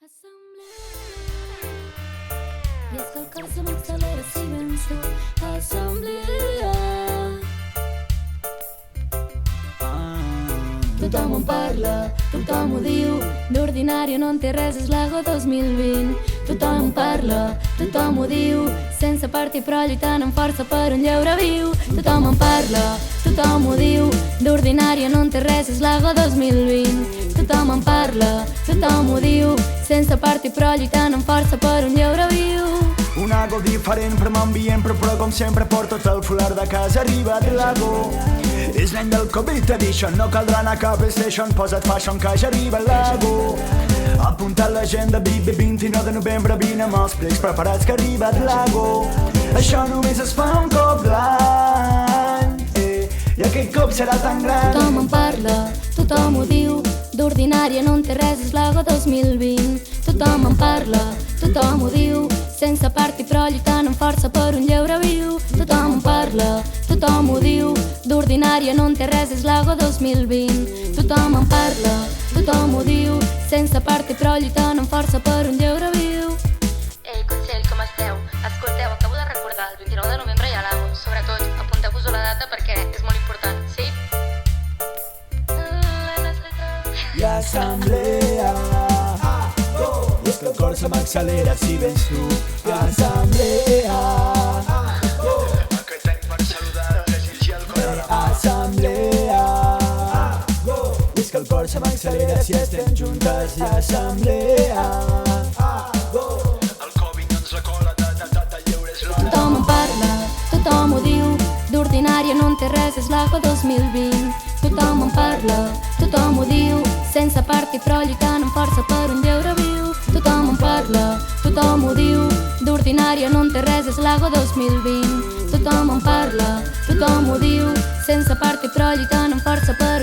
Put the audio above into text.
Assemblea. I és que el cor se m'accelera si vens tu. Assemblea. Tothom en parla, tothom ho diu. D'ordinari no en té res, és l'Ago 2020. Tothom en parla, tothom ho diu. Sense partir però lluitant amb força per un lleure viu. Tothom en parla, tothom ho diu. D'ordinari no en té res, és l'Ago 2020. Tothom en parla, tothom ho diu. Sense partir però lluitant amb força per un lleure viu. Un Ago diferent per m'ambient, però com sempre porto tot el folar de casa. Arriba de l'Ago, és l'any del Covid Edition. No caldrà anar a cap station, posa't fashion que ja arriba l'Ago. Apunta l'agenda, 29 de novembre, vine amb els plecs preparats que ha arribat l'Ago. Això només es fa un cop l'any, i aquest cop serà tan gran. Tothom en parla, tothom ho diu. D'ordinària no en té res, és l'Ago 2020. Tothom en parla, tothom ho diu. Sense partir però lluitant amb força per un lleure viu. Tothom en parla, tothom ho diu. D'ordinària no en té res, és l'Ago 2020. Tothom en parla, tothom ho diu. Sense partir però lluitant amb força per un lleure viu. Ei, Consell, com esteu? Escolteu, acabo de recordar, el 29 de novembre hi ha l'Ago. Sobretot, apunteu-vos a la data perquè és molt important, sí? I assemblea, i és que el cor se m'accelera si vens tu. I assemblea, aquest any per saludar el desig i el cor. Assemblea, i és que el cor se m'accelera si estem juntes. I assemblea, el Covid no ens recola, lleure és l'hora. Tothom en parla, tothom ho diu. D'ordinària no en té res, és l'Ago 2020. Tothom en parla, tothom ho diu. Sense partir però lluitant amb força per un lleure viu. Tothom en parla, tothom ho diu. D'ordinària no en té res, és l'Ago 2020. Tothom en parla, tothom ho diu. Sense partir però lluitant amb força per